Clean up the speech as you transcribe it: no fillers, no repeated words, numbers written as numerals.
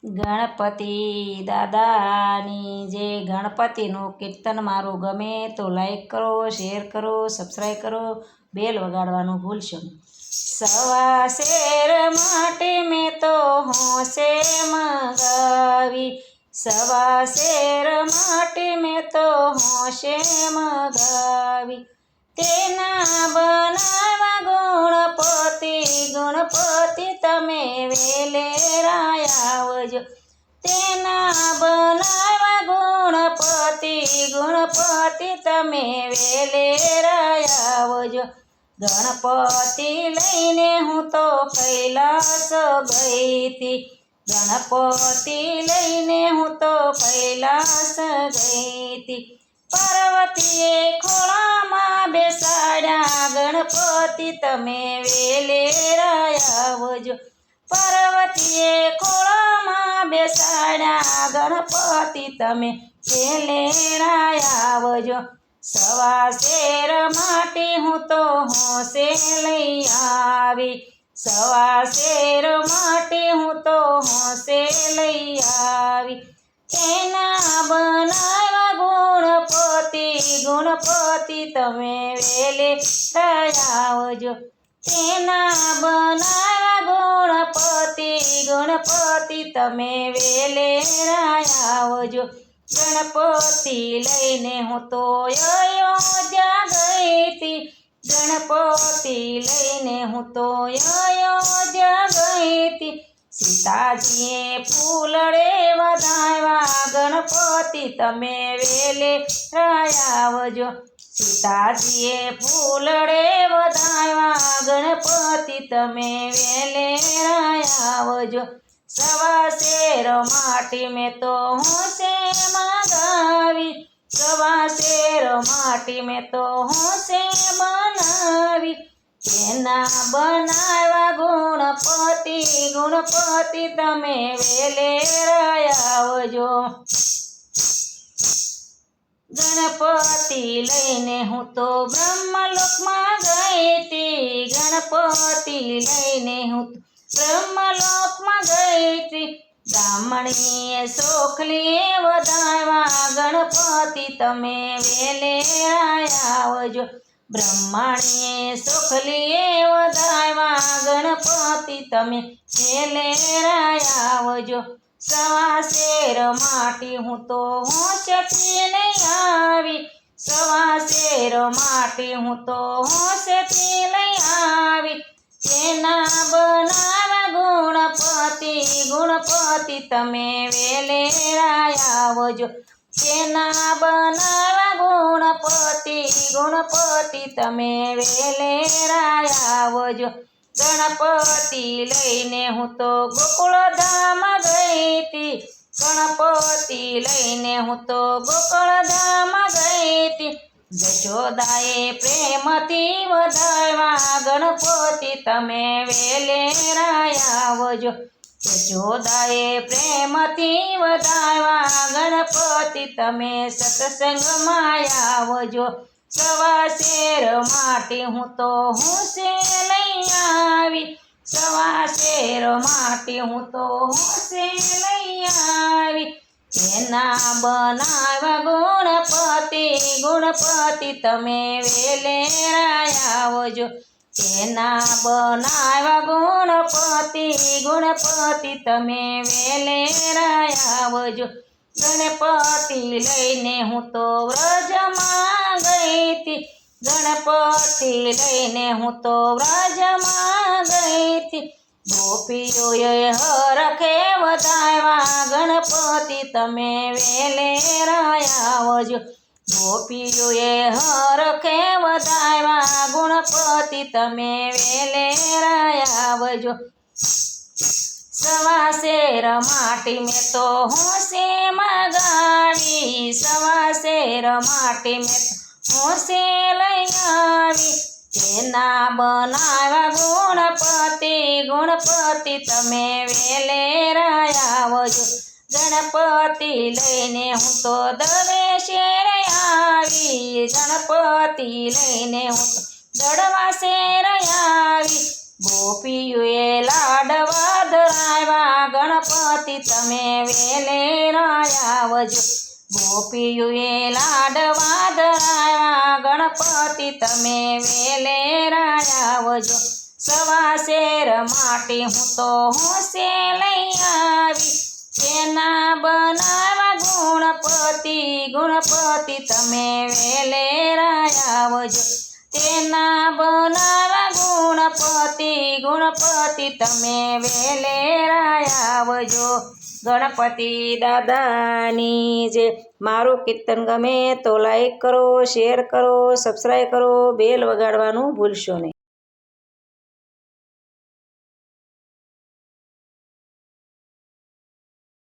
ગણપતિ દાદાની જે ગણપતિનું કીર્તન મારું ગમે તો લાઈક કરો, શેર કરો, સબસ્ક્રાઈબ કરો, બેલ વગાડવાનું ભૂલશો નહીં. સવા શેર માટે મેં તો હોંશે મગાવી, સવા શેર માટે મેં તો હોંશે મગાવી. તેના બનાવા ગુણપતિ, ગુણપતિ તમે વેલેરા આવજો. તેના બનાવા ગુણપતિ, ગુણપતિ તમે વેલેરા આવજો. ગણપતિ લઈને હું તો કૈલાસ ગઈ તી, ગણપતિ લઈને હું તો કૈલાસ ગઈ તી. પાર્વતીએ ખોળામાં બેસાડ્યા, ગણપતિ તમે વેલેરા આવજો. પાર્વતીએ ખોળામાં બેસાડ્યા, ગણપતિ તમે વેલેરા આવજો. સવા શેર માટે હું તો હોંશે લઈ આવી, સવા શેર માટે હું તો હોંશે લઈ આવી. તેના બનાવા ગુણપતિ, ગુણપતિ તમે વેલેરા આવજો. તેના બનાવા ગુણપતિ, ગુણપતિ તમે વેલેરા આવજો. ગણપતિ લઈને હું તો અયોધ્યા ગઈ તી, ગણપતિ લઈને હું તો અયોધ્યા ગઈ તી. સીતાજીએ ફૂલડે વધાવ્યા, ગણપતિ તમે વેલેરા આવજો. સીતાજીએ ફૂલડે વધાવ્યા, ગણપતિ તમે વેલેરા આવજો. સવા શેર માટે મેં તો હોંશે મગાવી, સવા શેર માટે મેં તો હોંશે બનાવી. તેના બનાવ્યા ગુણપતિ, ગુણપતિ તમે વેલેરા આવજો. ગણપતિ લઈને હું તો બ્રહ્મલોકમાં ગઈ તી, ગણપતિ લઈને હું તો બ્રહ્મલોકમાં ગઈ તી. બ્રાહ્મણીએ સોખલીએ વધાવ્યા, ગણપતિ તમે વેલેરા આવજો. બ્રહ્મણીએ સોખલીએ વધાવ્યા, ગણપતિ તમે વેલેરા આવજો. સવા શેર માટે હું તો હોંશેથી નહીં આવી, સવા શેર માટે હું તો હોંશેથી લઈ આવી. તેના બનાવા ગુણપતિ, ગુણપતિ તમે વેલેરા આવજો. તેના બનાવા ગુણપતિ, ગુણપતિ તમે વેલેરા આવજો. ગણપતિ લઈને હું તો ગોકુળધામ ગઈ તી, ગણપતિ લઈને હું તો ગોકુળધામ ગઈ તી. જશોદાએ પ્રેમથી વધાવ્યા, ગણપતિ તમે વેલેરા આવજો. જશોદાએ પ્રેમથી વધાવ્યા, ગણપતિ તમે સત્સંગમાં આવજો. સવા શેર માટે હું તો હોંશે લઈ આવી, સવા શેર માટે હું તો હોંશે લઈ આવી. તેના બનાવા ગુણપતિ, ગુણપતિ તમે વેલેરા આવજો. તેના બનાવા ગુણપતિ, ગુણપતિ તમે વેલેરા આવજો. ગણપતિ લઈને હું તો વ્રજમાં ગઈ તી, ગણપતિ લઈને હું તો વ્રજમાં ગઈ તી. ગોપીઓએ હરખે વધાવ્યા, ગણપતિ તમે વેલેરા આવજો. ગોપીઓએ હરખે વધાવ્યા, ગણપતિ તમે વેલેરા આવજો. સવા શેર માટે મેં તો હોંશે મગાવી, સવા શેર માટે મેં તો હોંશે લઈ આવી. તેના બનાવા ગુણપતિ, ગુણપતિ તમે વેલેરા આવજો. ગણપતિ લઈને હું તો દવે શેર આવી, ગણપતિ લઈને હું તો દડવા શેર આવી. ગોપીઓએ લાડવા ધરાવ્યા ગણપતિ તમે વેલેરા આવજો ગોપીઓએ લાડવા ધરાવ્યા ગણપતિ તમે વેલેરા આવજો સવા શેર માટે હું તો હોંશે લઈ આવી તેના બનાવા ગુણપતિ તમે વેલેરા આવજો તેના બનાવા ગુણપતિ તમે વેલેરા આવજો ગણપતિ દાદાની જે મારું કીર્તન ગમે તો લાઈક કરો શેર કરો સબસ્ક્રાઈબ કરો બેલ વગાડવાનું ભૂલશો નહીં.